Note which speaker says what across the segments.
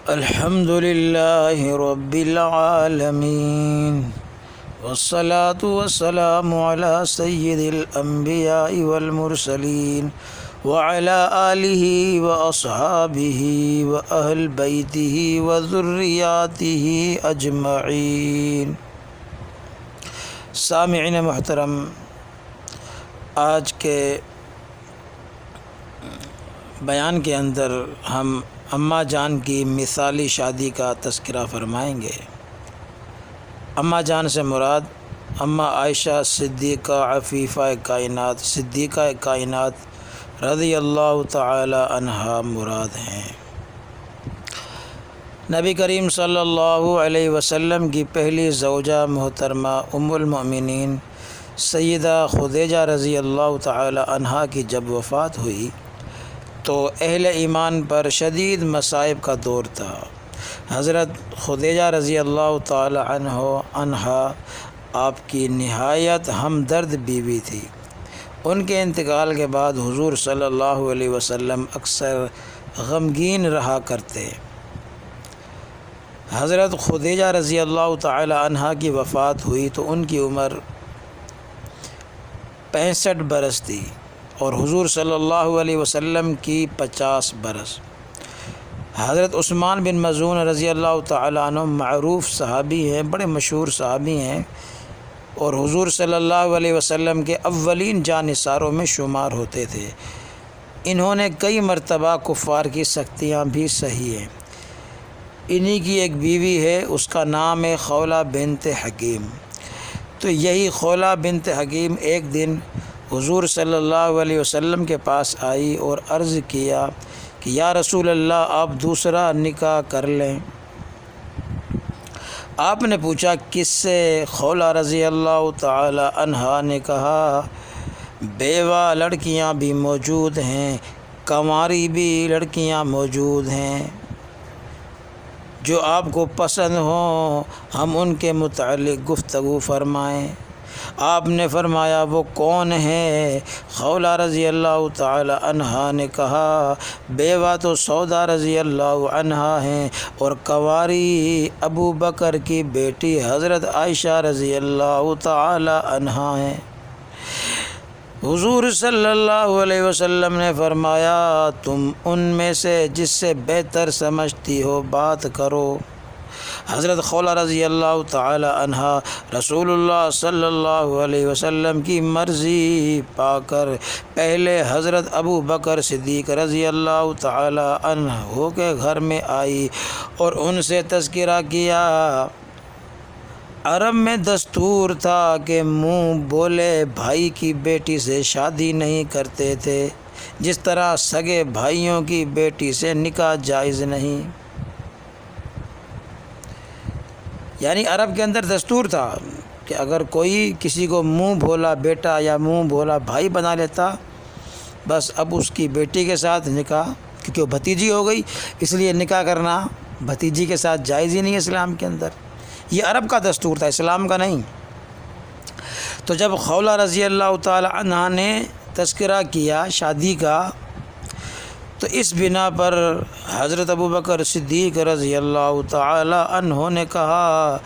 Speaker 1: الحمد للہ رب العالمین والصلاة والسلام علی سید الانبیاء والمرسلین وعلی آلہ واصحابہ واہل بیتہ وذریاتہ اجمعین۔ سامعین محترم، آج کے بیان کے اندر ہم اماں جان کی مثالی شادی کا تذکرہ فرمائیں گے۔ اماں جان سے مراد اماں عائشہ صدیقہ عفیفہ کائنات رضی اللہ تعالی عنہا مراد ہیں۔ نبی کریم صلی اللہ علیہ وسلم کی پہلی زوجہ محترمہ ام المؤمنین سیدہ خدیجہ رضی اللہ تعالی عنہا کی جب وفات ہوئی تو اہل ایمان پر شدید مصائب کا دور تھا۔ حضرت خدیجہ رضی اللہ تعالی عنہا آپ کی نہایت ہمدرد بیوی تھی۔ ان کے انتقال کے بعد حضور صلی اللہ علیہ وسلم اکثر غمگین رہا کرتے۔ حضرت خدیجہ رضی اللہ تعالی عنہا کی وفات ہوئی تو ان کی عمر 65 برس تھی اور حضور صلی اللہ علیہ وسلم کی 50 برس۔ حضرت عثمان بن مظعون رضی اللہ تعالی عنہ معروف صحابی ہیں، بڑے مشہور صحابی ہیں اور حضور صلی اللہ علیہ وسلم کے اولین جانثاروں میں شمار ہوتے تھے۔ انہوں نے کئی مرتبہ کفار کی سختیاں بھی سہی ہیں۔ انہی کی ایک بیوی ہے، اس کا نام ہے خولہ بنت حکیم۔ تو یہی خولہ بنت حکیم ایک دن حضور صلی اللہ علیہ وسلم کے پاس آئی اور عرض کیا کہ یا رسول اللہ، آپ دوسرا نکاح کر لیں۔ آپ نے پوچھا کس سے؟ خولہ رضی اللہ تعالی عنہا نے کہا بیوہ لڑکیاں بھی موجود ہیں، کنواری بھی لڑکیاں موجود ہیں، جو آپ کو پسند ہوں ہم ان کے متعلق گفتگو فرمائیں۔ آپ نے فرمایا وہ کون ہے؟ خولہ رضی اللہ تعالی عنہا نے کہا بیوہ تو سودا رضی اللہ عنہا ہیں اور کنواری ابو بکر کی بیٹی حضرت عائشہ رضی اللہ تعالی عنہا ہیں۔ حضور صلی اللہ علیہ وسلم نے فرمایا تم ان میں سے جس سے بہتر سمجھتی ہو بات کرو۔ حضرت خولہ رضی اللہ تعالی عنہا رسول اللہ صلی اللہ علیہ وسلم کی مرضی پا کر پہلے حضرت ابو بکر صدیق رضی اللہ تعالی عنہ کے گھر میں آئی اور ان سے تذکرہ کیا۔ عرب میں دستور تھا کہ منہ بولے بھائی کی بیٹی سے شادی نہیں کرتے تھے، جس طرح سگے بھائیوں کی بیٹی سے نکاح جائز نہیں۔ یعنی عرب کے اندر دستور تھا کہ اگر کوئی کسی کو منہ بھولا بیٹا یا منہ بھولا بھائی بنا لیتا، بس اب اس کی بیٹی کے ساتھ نکاح، کیونکہ وہ بھتیجی ہو گئی اس لیے نکاح کرنا بھتیجی کے ساتھ جائز ہی نہیں ہے اسلام کے اندر۔ یہ عرب کا دستور تھا، اسلام کا نہیں۔ تو جب خولہ رضی اللہ تعالی عنہا نے تذکرہ کیا شادی کا تو اس بنا پر حضرت ابو بکر صدیق رضی اللہ تعالی عنہ نے کہا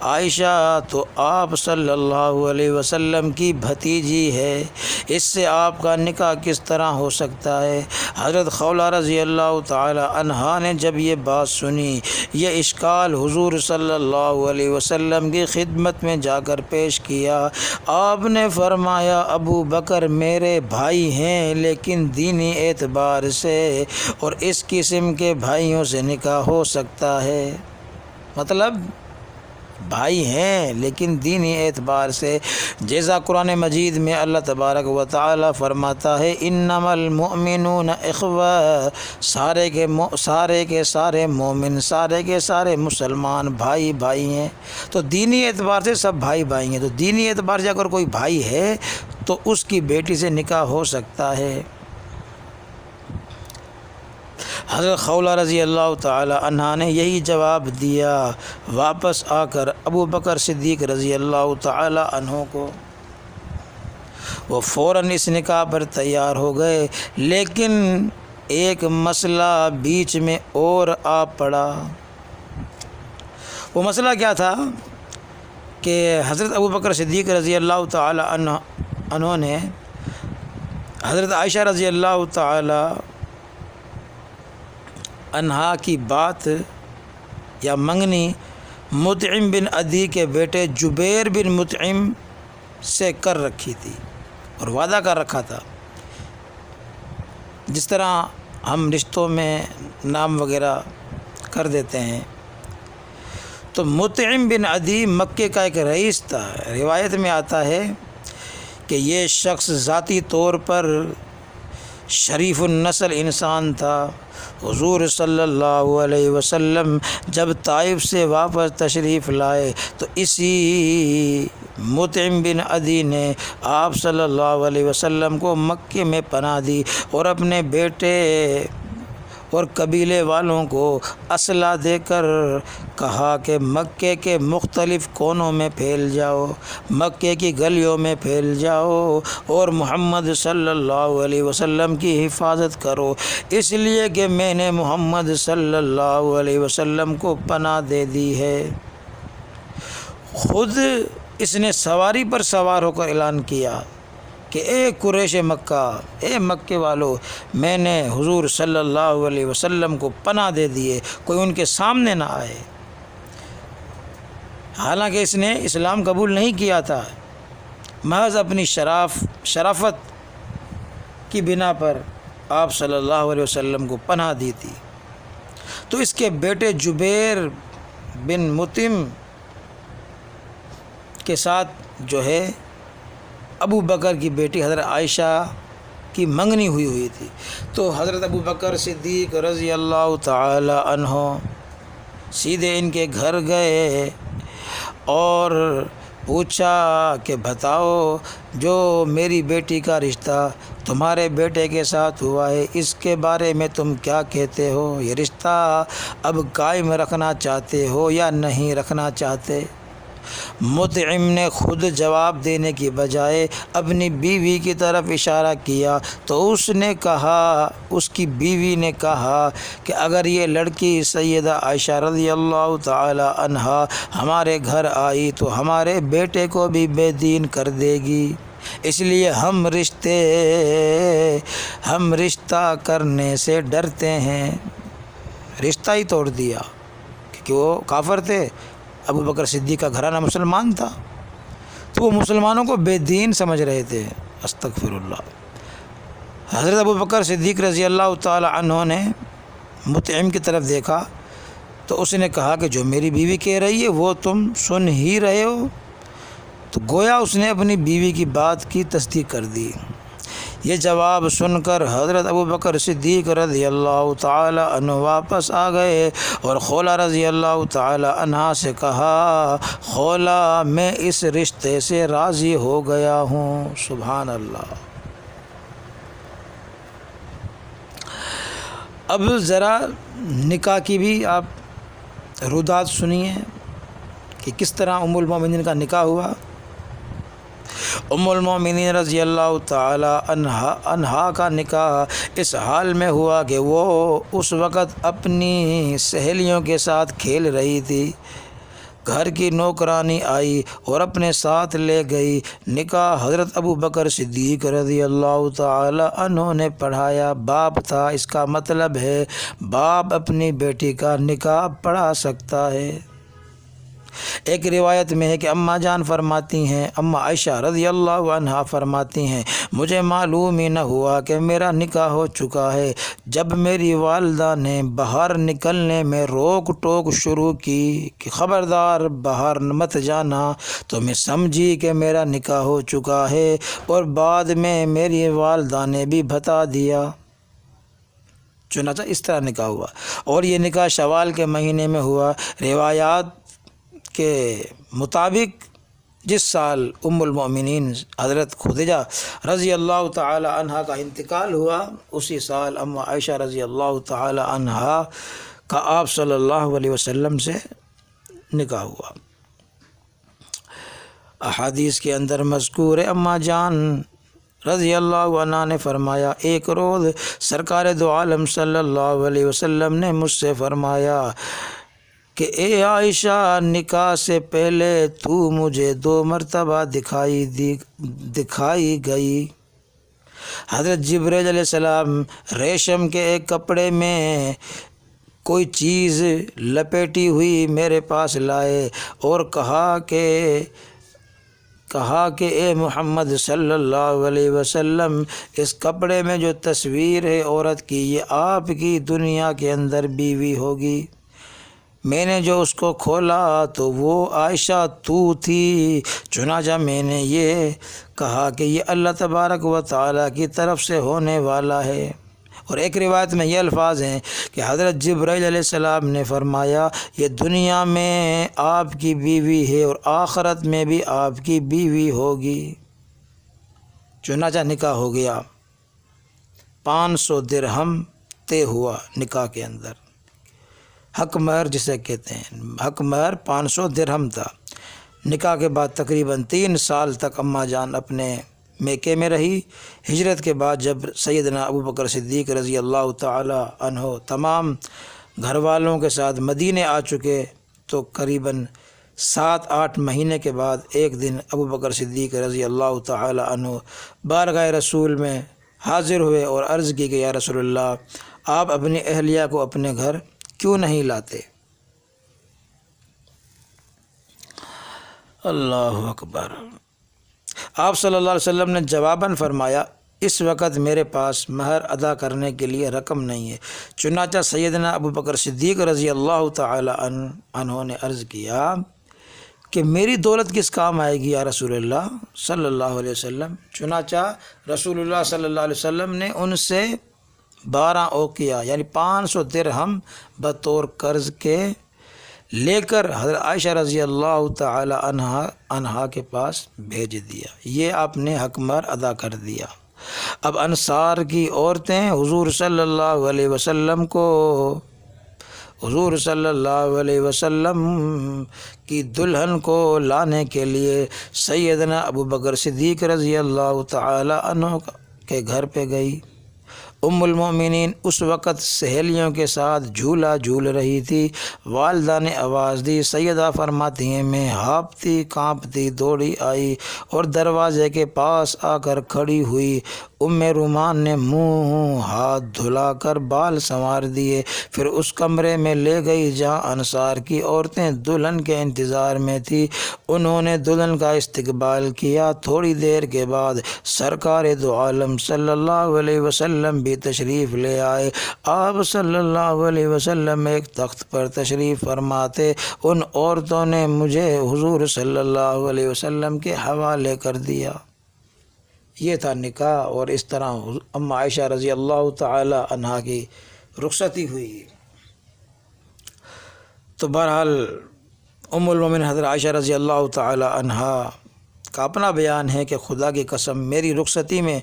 Speaker 1: عائشہ تو آپ صلی اللہ علیہ وسلم کی بھتیجی ہے، اس سے آپ کا نکاح کس طرح ہو سکتا ہے؟ حضرت خولہ رضی اللہ تعالی عنہا نے جب یہ بات سنی، یہ اشکال حضور صلی اللہ علیہ وسلم کی خدمت میں جا کر پیش کیا۔ آپ نے فرمایا ابو بکر میرے بھائی ہیں لیکن دینی اعتبار سے اور اس قسم کے بھائیوں سے نکاح ہو سکتا ہے۔ مطلب بھائی ہیں لیکن دینی اعتبار سے، جیسا قرآن مجید میں اللہ تبارک و تعالی فرماتا ہے انما المؤمنون اخوہ، سارے کے سارے مومن، سارے کے سارے مسلمان بھائی بھائی ہیں۔ تو دینی اعتبار سے سب بھائی بھائی ہیں۔ تو دینی اعتبار سے اگر کوئی بھائی ہے تو اس کی بیٹی سے نکاح ہو سکتا ہے۔ حضرت خولہ رضی اللہ تعالی عنہا نے یہی جواب دیا۔ واپس آ کر ابو بکر صدیق رضی اللہ تعالی عنہ کو وہ فوراً اس نکاح پر تیار ہو گئے، لیکن ایک مسئلہ بیچ میں اور آ پڑا۔ وہ مسئلہ کیا تھا کہ حضرت ابوبکر صدیق رضی اللہ تعالی عنہ نے حضرت عائشہ رضی اللہ تعالی عنہا کی بات یا منگنی مطعم بن عدی کے بیٹے جبیر بن مطعم سے کر رکھی تھی اور وعدہ کر رکھا تھا۔ جس طرح ہم رشتوں میں نام وغیرہ کر دیتے ہیں، تو مطعم بن عدی مکے کا ایک رئیس تھا۔ روایت میں آتا ہے کہ یہ شخص ذاتی طور پر شریف النسل انسان تھا۔ حضور صلی اللہ علیہ وسلم جب طائف سے واپس تشریف لائے تو اسی مطعم بن عدی نے آپ صلی اللہ علیہ وسلم کو مکے میں پناہ دی اور اپنے بیٹے اور قبیلے والوں کو اسلحہ دے کر کہا کہ مکے کے مختلف کونوں میں پھیل جاؤ، مکے کی گلیوں میں پھیل جاؤ اور محمد صلی اللہ علیہ وسلم کی حفاظت کرو، اس لیے کہ میں نے محمد صلی اللہ علیہ وسلم کو پناہ دے دی ہے۔ خود اس نے سواری پر سوار ہو کر اعلان کیا کہ اے قریش مکہ، اے مکے والو، میں نے حضور صلی اللہ علیہ وسلم کو پناہ دے دیے، کوئی ان کے سامنے نہ آئے۔ حالانکہ اس نے اسلام قبول نہیں کیا تھا، محض اپنی شرافت کی بنا پر آپ صلی اللہ علیہ وسلم کو پناہ دی تھی۔ تو اس کے بیٹے جبیر بن مطعم کے ساتھ جو ہے ابو بکر کی بیٹی حضرت عائشہ کی منگنی ہوئی تھی۔ تو حضرت ابو بکر صدیق رضی اللہ تعالی عنہ سیدھے ان کے گھر گئے اور پوچھا کہ بتاؤ، جو میری بیٹی کا رشتہ تمہارے بیٹے کے ساتھ ہوا ہے، اس کے بارے میں تم کیا کہتے ہو؟ یہ رشتہ اب قائم رکھنا چاہتے ہو یا نہیں رکھنا چاہتے؟ مطعم نے خود جواب دینے کی بجائے اپنی بیوی کی طرف اشارہ کیا تو اس کی بیوی نے کہا کہ اگر یہ لڑکی سیدہ عائشہ رضی اللہ تعالی عنہا ہمارے گھر آئی تو ہمارے بیٹے کو بھی بے دین کر دے گی، اس لیے ہم رشتہ کرنے سے ڈرتے ہیں۔ رشتہ ہی توڑ دیا کہ وہ کافر تھے، ابو بکر صدیق کا گھرانہ مسلمان تھا، تو وہ مسلمانوں کو بے دین سمجھ رہے تھے۔ استغفر اللہ۔ حضرت ابو بکر صدیق رضی اللہ تعالی عنہ نے مطعم کی طرف دیکھا تو اس نے کہا کہ جو میری بیوی کہہ رہی ہے وہ تم سن ہی رہے ہو؟ تو گویا اس نے اپنی بیوی کی بات کی تصدیق کر دی۔ یہ جواب سن کر حضرت ابو بکر صدیق رضی اللہ تعالی عنہ واپس آ گئے اور خولہ رضی اللہ تعالی عنہا سے کہا، خولہ میں اس رشتے سے راضی ہو گیا ہوں۔ سبحان اللہ۔ اب ذرا نکاح کی بھی آپ رودات سنیے کہ کس طرح ام المومنین کا نکاح ہوا۔ ام المومنین رضی اللہ تعالی عنہا کا نکاح اس حال میں ہوا کہ وہ اس وقت اپنی سہیلیوں کے ساتھ کھیل رہی تھی، گھر کی نوکرانی آئی اور اپنے ساتھ لے گئی۔ نکاح حضرت ابو بکر صدیق رضی اللہ تعالی عنہ نے پڑھایا، باپ تھا، اس کا مطلب ہے باپ اپنی بیٹی کا نکاح پڑھا سکتا ہے۔ ایک روایت میں ہے کہ اماں جان فرماتی ہیں، اماں عائشہ رضی اللہ عنہا فرماتی ہیں، مجھے معلوم ہی نہ ہوا کہ میرا نکاح ہو چکا ہے۔ جب میری والدہ نے باہر نکلنے میں روک ٹوک شروع کی کہ خبردار باہر مت جانا، تو میں سمجھی کہ میرا نکاح ہو چکا ہے، اور بعد میں میری والدہ نے بھی بتا دیا۔ چنانچہ اس طرح نکاح ہوا، اور یہ نکاح شوال کے مہینے میں ہوا۔ روایات کے مطابق جس سال ام المؤمنین حضرت خدیجہ رضی اللہ تعالی عنہا کا انتقال ہوا، اسی سال ام عائشہ رضی اللہ تعالی عنہا کا آپ صلی اللہ علیہ وسلم سے نکاح ہوا۔ احادیث کے اندر مذکور ہے اماں جان رضی اللہ عنہ نے فرمایا، ایک روز سرکار دو عالم صلی اللہ علیہ وسلم نے مجھ سے فرمایا کہ اے عائشہ، نکاح سے پہلے تو مجھے 2 مرتبہ دکھائی گئی۔ حضرت جبرائیل علیہ السلام ریشم کے ایک کپڑے میں کوئی چیز لپیٹی ہوئی میرے پاس لائے اور کہا کہ اے محمد صلی اللہ علیہ وسلم، اس کپڑے میں جو تصویر ہے عورت کی، یہ آپ کی دنیا کے اندر بیوی ہوگی۔ میں نے جو اس کو کھولا تو وہ عائشہ تو تھی، چنانچہ میں نے یہ کہا کہ یہ اللہ تبارک و تعالیٰ کی طرف سے ہونے والا ہے۔ اور ایک روایت میں یہ الفاظ ہیں کہ حضرت جبرائیل علیہ السلام نے فرمایا، یہ دنیا میں آپ کی بیوی ہے اور آخرت میں بھی آپ کی بیوی ہوگی۔ چنانچہ نکاح ہو گیا، 500 درہم طے ہوا نکاح کے اندر۔ حق مہر جسے کہتے ہیں، حق مہر 500 درہم تھا۔ نکاح کے بعد تقریباً 3 سال تک اماں جان اپنے میکے میں رہی۔ ہجرت کے بعد جب سیدنا ابو بکر صدیق رضی اللہ تعالی عنہ تمام گھر والوں کے ساتھ مدینے آ چکے تو قریباً 7-8 مہینے کے بعد ایک دن ابو بکر صدیق رضی اللہ تعالی عنہ بارگاہ رسول میں حاضر ہوئے اور عرض کی کہ یا رسول اللہ، آپ اپنی اہلیہ کو اپنے گھر کیوں نہیں لاتے؟ اللہ اکبر۔ آپ صلی اللہ علیہ وسلم نے جواباً فرمایا، اس وقت میرے پاس مہر ادا کرنے کے لیے رقم نہیں ہے۔ چنانچہ سیدنا ابو بکر صدیق رضی اللہ تعالی عنہ نے عرض کیا کہ میری دولت کس کام آئے گی یا رسول اللہ صلی اللہ علیہ وسلم؟ چنانچہ رسول اللہ صلی اللہ علیہ وسلم نے ان سے 12 اوقیہ یعنی 500 درہم بطور قرض کے لے کر حضرت عائشہ رضی اللہ تعالی عنہا کے پاس بھیج دیا۔ یہ آپ نے حق مہر ادا کر دیا۔ اب انصار کی عورتیں حضور صلی اللہ علیہ وسلم کی دلہن کو لانے کے لیے سیدنا ابو بکر صدیق رضی اللہ تعالی عنہ کے گھر پہ گئی۔ ام المومنین اس وقت سہیلیوں کے ساتھ جھولا جھول رہی تھی۔ والدہ نے آواز دی، سیدہ فرماتی ہیں میں ہاپتی کانپتی دوڑی آئی اور دروازے کے پاس آ کر کھڑی ہوئی۔ ام رومان نے منہ ہاتھ دھلا کر بال سنوار دیے، پھر اس کمرے میں لے گئی جہاں انصار کی عورتیں دلہن کے انتظار میں تھی۔ انہوں نے دلہن کا استقبال کیا۔ تھوڑی دیر کے بعد سرکار دو عالم صلی اللہ علیہ وسلم بھی تشریف لے آئے۔ آپ صلی اللہ علیہ وسلم ایک تخت پر تشریف فرماتے۔ ان عورتوں نے مجھے حضور صلی اللہ علیہ وسلم کے حوالے کر دیا۔ یہ تھا نکاح، اور اس طرح اما عائشہ رضی اللہ تعالی عنہا کی رخصتی ہوئی۔ تو بہرحال ام المومنین حضرت عائشہ رضی اللہ تعالی عنہا کا اپنا بیان ہے کہ خدا کی قسم میری رخصتی میں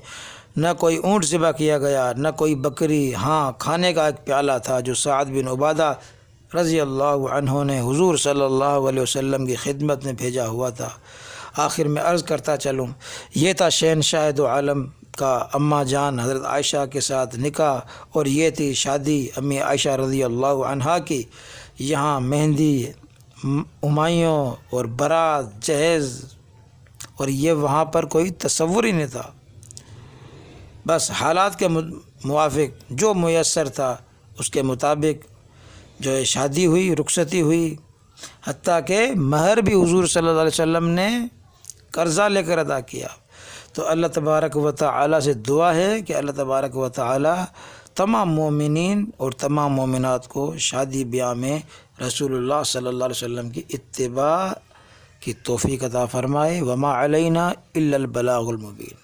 Speaker 1: نہ کوئی اونٹ ذبح کیا گیا، نہ کوئی بکری، ہاں کھانے کا ایک پیالہ تھا جو سعد بن عبادہ رضی اللہ عنہ نے حضور صلی اللہ علیہ وسلم کی خدمت میں بھیجا ہوا تھا۔ آخر میں عرض کرتا چلوں، یہ تھا شہنشاہ دو عالم کا اماں جان حضرت عائشہ کے ساتھ نکاح، اور یہ تھی شادی امی عائشہ رضی اللہ عنہا کی۔ یہاں مہندی، ہمایوں اور بارات، جہیز، اور یہ وہاں پر کوئی تصور ہی نہیں تھا۔ بس حالات کے موافق جو میسر تھا اس کے مطابق جو ہے شادی ہوئی، رخصتی ہوئی، حتیٰ کہ مہر بھی حضور صلی اللہ علیہ وسلم نے قرضہ لے کر ادا کیا۔ تو اللہ تبارک و تعالی سے دعا ہے کہ اللہ تبارک و تعالی تمام مومنین اور تمام مومنات کو شادی بیاہ میں رسول اللہ صلی اللہ علیہ وسلم کی اتباع کی توفیق عطا فرمائے۔ وما علینا الا البلاغ المبین۔